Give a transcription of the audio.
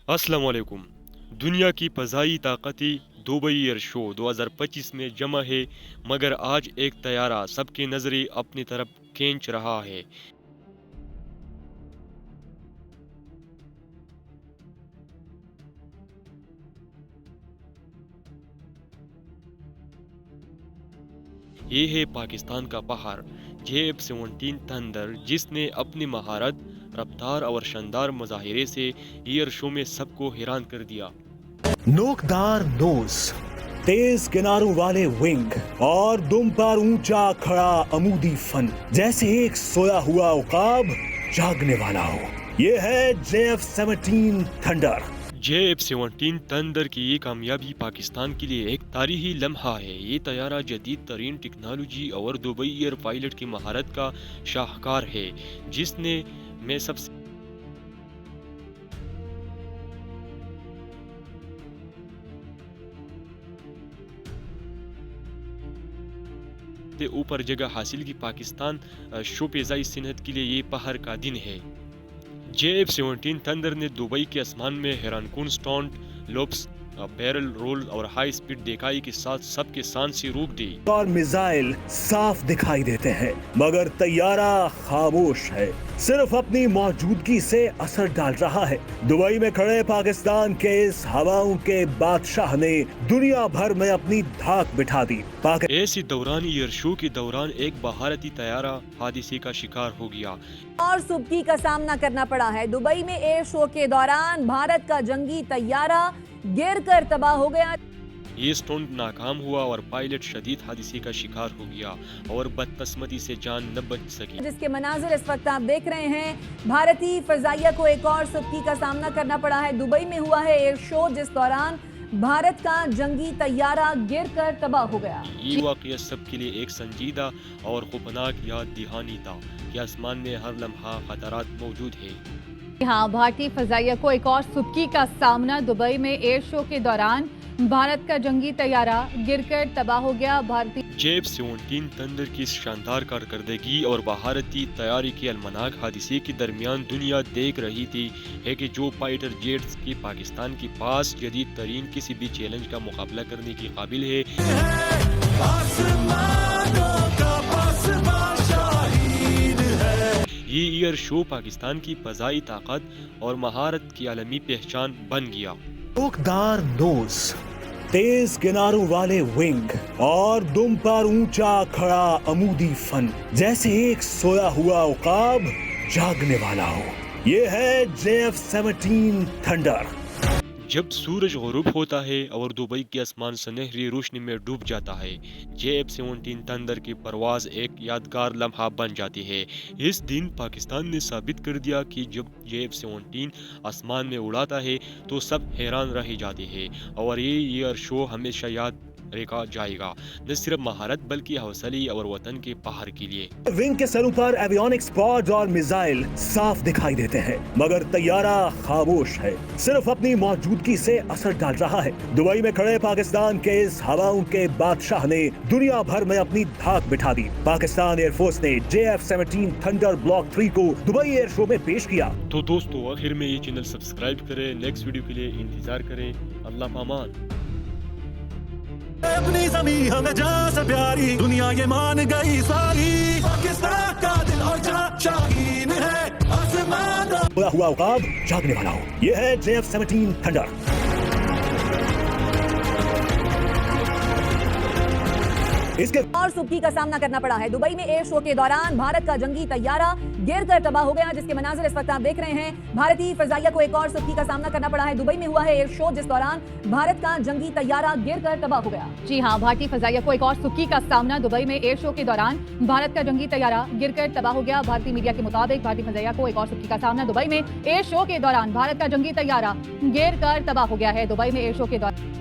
अस्सलाम वालेकुम। दुनिया की फ़ज़ाई ताकतें दुबई एयर शो 2025 में जमा है, मगर आज एक तैयारा सबकी नज़रें अपनी तरफ खींच रहा है। ये है पाकिस्तान का पहाड़ JF-17 थंडर, जिसने अपनी महारत, रफ्तार और शानदार मुजाहिरे से एयर शो में सबको हैरान कर दिया। नोकदार नोज, तेज किनारों वाले विंग और दुम पर ऊंचा खड़ा अमूदी फन, जैसे एक सोया हुआ उकाब जागने वाला हो। ये है JF-17 थंडर। JF-17 थंडर की ये कामयाबी पाकिस्तान के लिए एक तारीखी लम्हा है। ये तैयारा जदीद तरीन टेक्नोलॉजी और दुबई एयर पायलट की महारत का शाहकार है, जिसने में सबसे ऊपर जगह हासिल की। पाकिस्तान शोपेज़ाई सिन्हत के लिए ये पहर का दिन है। JF-17 थंडर ने दुबई के आसमान में हैरानकुन स्टंट, लोप्स, बैरल रोल और हाई स्पीड देखाई के साथ सबके शान से रोक दी। और मिसाइल साफ दिखाई देते हैं, मगर तैयारा खामोश है, सिर्फ अपनी मौजूदगी से असर डाल रहा है। दुबई में खड़े पाकिस्तान के इस हवाओं के बादशाह ने दुनिया भर में अपनी धाक बिठा दी। ऐसी दौरान एयर शो के दौरान एक भारतीय तैयारा हादसे का शिकार हो गया और सुबकी का सामना करना पड़ा है। दुबई में एयर शो के दौरान भारत का जंगी तैयारा गिरकर तबाह हो गया। ये स्टंट नाकाम हुआ और पायलट शदीद हादसे का शिकार हो गया और बदकिस्मती से जान न बच सकी। जिसके मनाजिर इस वक्त आप देख रहे हैं। भारतीय फजाइया को एक और सुबकी का सामना करना पड़ा है। दुबई में हुआ है एयर शो, जिस दौरान भारत का जंगी तैयारा गिरकर तबाह हो गया। ये वाकया सबके लिए एक संजीदा और खौफनाक याद दहानी था कि आसमान में हर लम्हा खतरात मौजूद है। हाँ, भारतीय फजाइया को एक और सुबकी का सामना। दुबई में एयर शो के दौरान भारत का जंगी तैयारा गिरकर तबाह हो गया। भारतीय JF-17 थंडर की शानदार कारकर्दगी और भारतीय तैयारी के अलमनाक हादसे के दरमियान दुनिया देख रही थी है कि जो फाइटर जेट्स की पाकिस्तान के पास जदीद तरीन किसी भी चैलेंज का मुकाबला करने के काबिल है। ये एयर शो पाकिस्तान की फजाई ताकत और महारत की आलमी पहचान बन गया। नोकदार नोज, तेज किनारों वाले विंग और दुम पर ऊंचा खड़ा अमूदी फन, जैसे एक सोया हुआ उकाब जागने वाला हो। ये है JF-17 थंडर। जब सूरज गुरूब होता है और दुबई के आसमान सुनहरी रोशनी में डूब जाता है, JF-17 थंडर की परवाज एक यादगार लम्हा बन जाती है। इस दिन पाकिस्तान ने साबित कर दिया कि जब JF-17 आसमान में उड़ाता है तो सब हैरान रह जाते हैं और ये एयर शो हमेशा याद रखा जाएगा, न सिर्फ महारत बल्कि हौसले और वतन के पहाड़ के लिए। विंग के सरों पर एवियोनिक्स पॉड और मिसाइल साफ दिखाई देते हैं, मगर तैयारा खामोश है, सिर्फ अपनी मौजूदगी से असर डाल रहा है। दुबई में खड़े पाकिस्तान के इस हवाओं के बादशाह ने दुनिया भर में अपनी धाक बिठा दी। पाकिस्तान एयरफोर्स ने JF-17 थंडर ब्लॉक 3 को दुबई एयर शो में पेश किया। तो दोस्तों, आखिर में ये चैनल सब्सक्राइब करें, नेक्स्ट वीडियो के लिए इंतजार करें। अल्लाह पामान। अपनी ज़मीं हमें जान से प्यारी, दुनिया ये मान गई सारी। पाकिस्तान का दिल और जान शाहीन है, आसमान सोया हुआ उकाब जागने वाला हो। ये है JF-17 थंडर। इसके और सुबकी का सामना करना पड़ा है। दुबई में एयर शो के दौरान भारत का जंगी तैयारा गिरकर तबाह हो गया। जिसके मनाजिर इस वक्त आप देख रहे हैं। भारतीय फजाइया को एक और सुबकी का सामना करना पड़ा है। दुबई में हुआ है एयर शो, जिस दौरान भारत का जंगी तैयारा गिरकर तबाह हो गया। जी हाँ, भारतीय फजाइया को एक और सुबकी का सामना। दुबई में एयर शो के दौरान भारत का जंगी तैयारा गिरकर तबाह हो गया। भारतीय मीडिया के मुताबिक भारतीय फजाइया को एक और सुबकी का सामना। दुबई में एयर शो के दौरान भारत का जंगी तैयारा गिरकर तबाह हो गया है। दुबई में एयर शो के दौरान